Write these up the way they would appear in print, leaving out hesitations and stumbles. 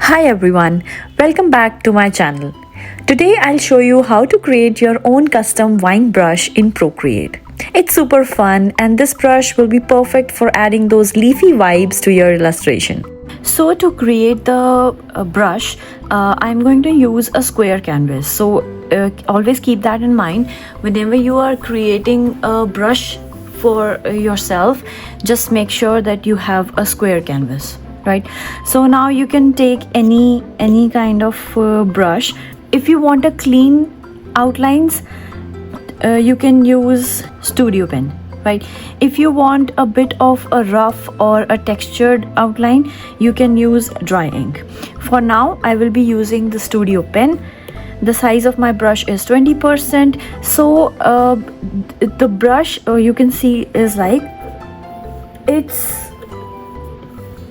Hi everyone, welcome back to my channel. Today I'll show you how to create your own custom wine brush in Procreate. It's super fun and this brush will be perfect for adding those leafy vibes to your illustration. So to create the brush, I'm going to use a square canvas. So always keep that in mind whenever you are creating a brush for yourself. Just make sure that you have a square canvas. Right, so now you can take any kind of brush. If you want a clean outlines, you can use studio pen. Right, if you want a bit of a rough or a textured outline, you can use dry ink. For now I will be using the studio pen. The size of my brush is 20%. So the brush you can see is like, it's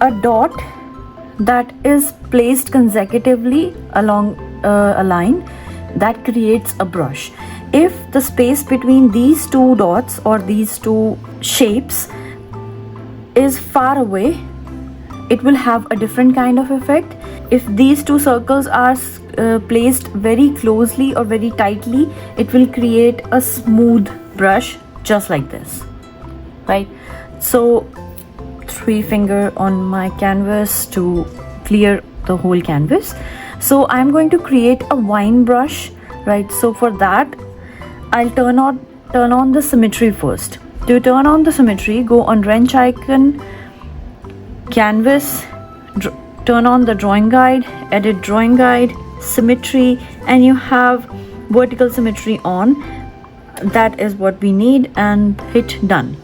a dot that is placed consecutively along a line that creates a brush. If the space between these two dots or these two shapes is far away, it will have a different kind of effect. If these two circles are placed very closely or very tightly, it will create a smooth brush just like this. Right, so 3 finger on my canvas to clear the whole canvas. So I'm going to create a wine brush, right? So for that I'll turn on the symmetry first. To turn on the symmetry, go on wrench icon, canvas, turn on the drawing guide, edit drawing guide, symmetry, and you have vertical symmetry on. That is what we need, and hit done.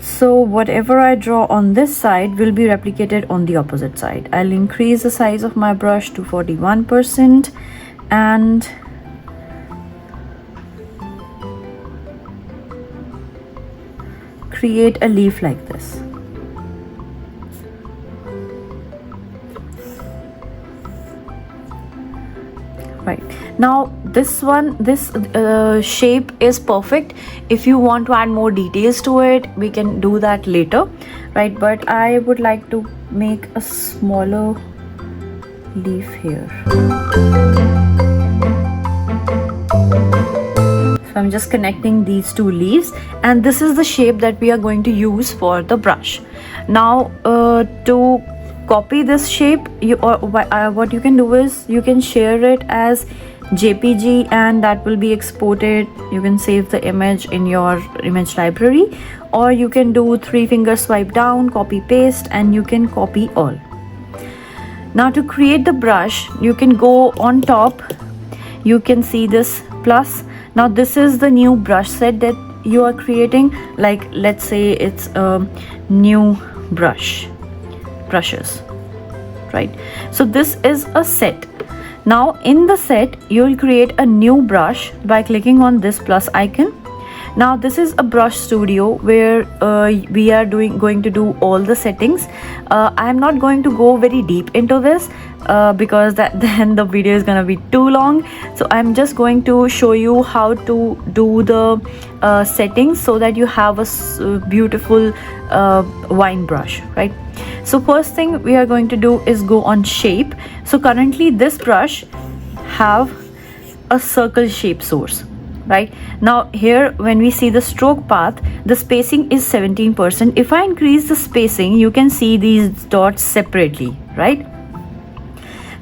So whatever I draw on this side will be replicated on the opposite side. I'll increase the size of my brush to 41% and create a leaf like this. Right, now this shape is perfect. If you want to add more details to it, we can do that later, right? But I would like to make a smaller leaf here. So I'm just connecting these two leaves, and this is the shape that we are going to use for the brush. Now to copy this shape, what you can do is you can share it as JPG and that will be exported. You can save the image in your image library, or you can do 3 finger swipe down, copy paste, and you can copy all. Now to create the brush, you can go on top. You can see this plus. Now this is the new brush set that you are creating. Like, let's say it's a new brushes, right? So this is a set. Now in the set, you will create a new brush by clicking on this plus icon. Now this is a brush studio where we are going to do all the settings. I am not going to go very deep into this because then the video is gonna be too long. So I'm just going to show you how to do the settings so that you have a beautiful wine brush, right? So first thing we are going to do is go on shape. So currently this brush have a circle shape source. Right, now here when we see the stroke path, the spacing is 17%. If I increase the spacing, you can see these dots separately, right?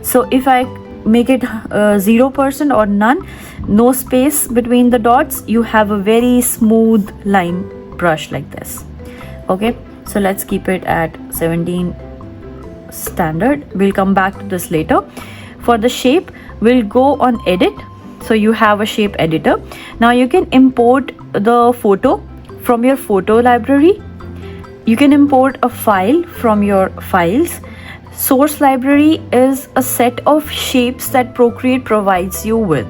So if I make it 0% or none, no space between the dots, you have a very smooth line brush like this. Okay, so let's keep it at 17 standard. We'll come back to this later. For the shape, we'll go on edit. So you have a shape editor. Now you can import the photo from your photo library. You can import a file from your files. Source library is a set of shapes that Procreate provides you with.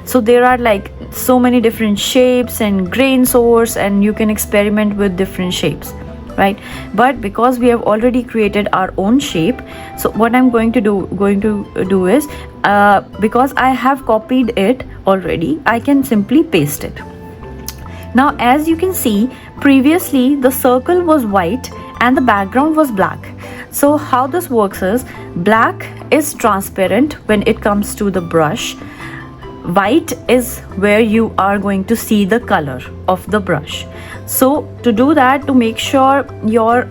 So there are like so many different shapes and grain source, and you can experiment with different shapes, right? But because we have already created our own shape, so what I'm going to do is because I have copied it already, I can simply paste it. Now as you can see, previously the circle was white and the background was black. So how this works is, black is transparent when it comes to the brush. White is where you are going to see the color of the brush. So to do that, to make sure your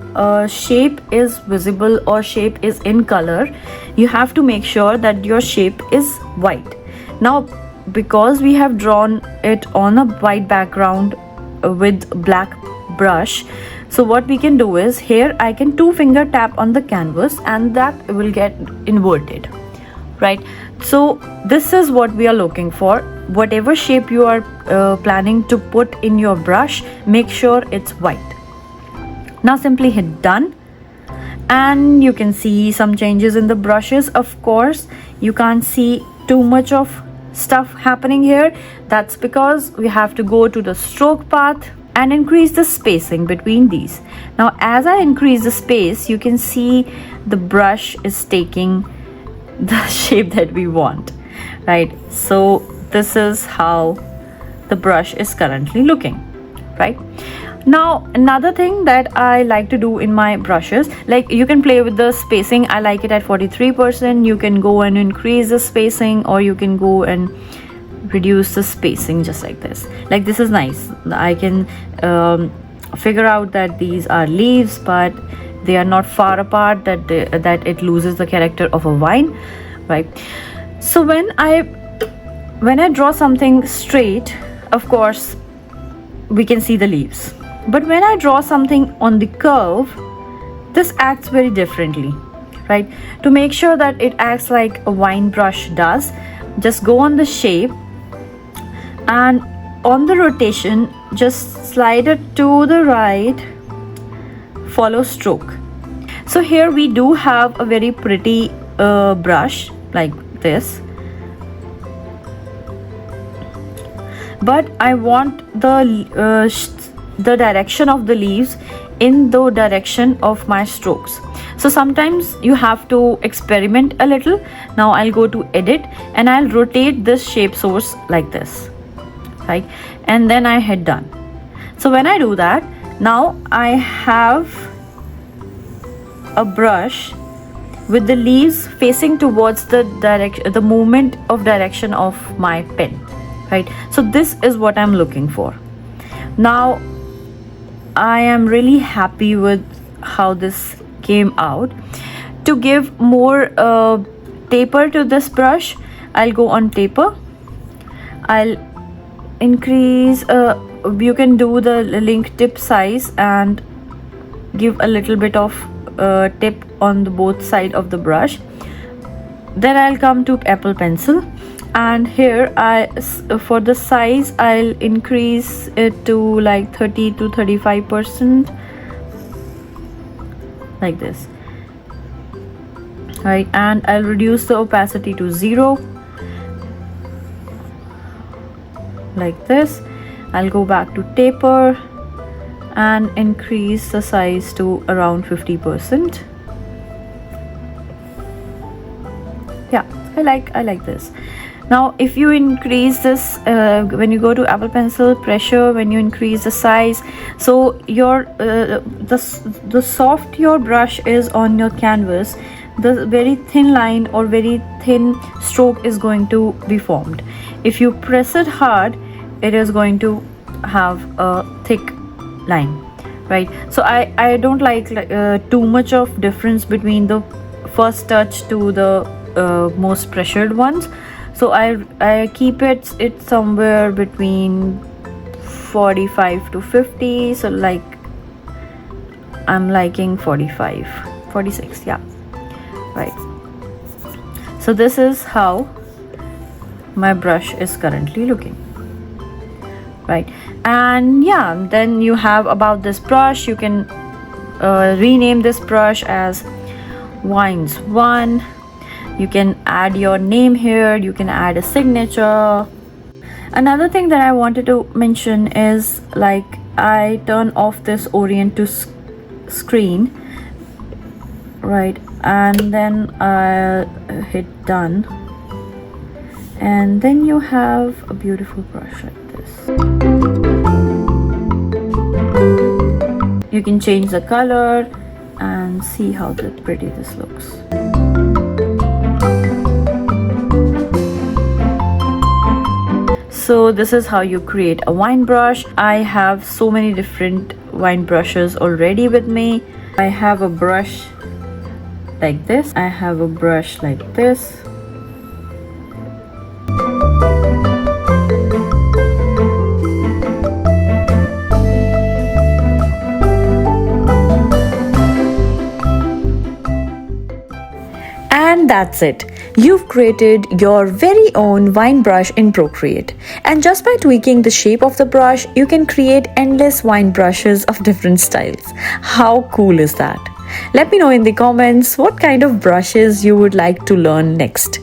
shape is visible or shape is in color, you have to make sure that your shape is white. Now, because we have drawn it on a white background with black brush, so what we can do is, here I can 2-finger tap on the canvas and that will get inverted, right? So this is what we are looking for. Whatever shape you are planning to put in your brush, make sure it's white. Now simply hit done, and you can see some changes in the brushes. Of course, you can't see too much of stuff happening here. That's because we have to go to the stroke path and increase the spacing between these. Now as I increase the space, you can see the brush is taking the shape that we want, right? So this is how the brush is currently looking, right? Now another thing that I like to do in my brushes, like you can play with the spacing. I like it at 43%. You can go and increase the spacing, or you can go and reduce the spacing just like this. Like this is nice. I can figure out that these are leaves, but they are not far apart that it loses the character of a vine, right? So when I draw something straight, of course we can see the leaves, but when I draw something on the curve, this acts very differently, right? To make sure that it acts like a vine brush does, just go on the shape, and on the rotation just slide it to the right, follow stroke. So here we do have a very pretty brush like this, but I want the direction of the leaves in the direction of my strokes. So sometimes you have to experiment a little. Now I'll go to edit and I'll rotate this shape source like this, right? And then I hit done. So when I do that, now I have a brush with the leaves facing towards the movement of direction of my pen, right? So this is what I'm looking for. Now I am really happy with how this came out. To give more taper to this brush, I'll go on taper. I'll increase, you can do the link tip size and give a little bit of tip on the both side of the brush. Then I'll come to Apple Pencil, and here for the size I'll increase it to like 30 to 35%, like this, right? And I'll reduce the opacity to 0, like this. I'll go back to taper and increase the size to around 50%. Yeah, I like this. Now if you increase this, when you go to Apple Pencil, pressure, when you increase the size, so your the soft your brush is on your canvas, the very thin line or very thin stroke is going to be formed. If you press it hard, it is going to have a thick line, right? So I don't like too much of difference between the first touch to the most pressured ones. So I keep it somewhere between 45 to 50. So like I'm liking 45, 46, yeah, right. So this is how my brush is currently looking, right? And yeah, then you have about this brush, you can rename this brush as Vines 1. You can add your name here, you can add a signature. Another thing that I wanted to mention is, like, I turn off this orient to screen, right? And then I'll hit done, and then you have a beautiful brush like this. You can change the color, and see how pretty this looks. So this is how you create a wine brush. I have so many different wine brushes already with me. I have a brush like this. I have a brush like this. And that's it. You've created your very own wine brush in Procreate. And just by tweaking the shape of the brush, you can create endless wine brushes of different styles. How cool is that? Let me know in the comments what kind of brushes you would like to learn next.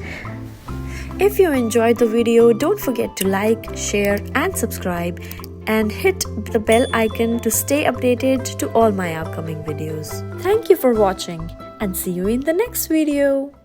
If you enjoyed the video, don't forget to like, share and subscribe and hit the bell icon to stay updated to all my upcoming videos. Thank you for watching and see you in the next video.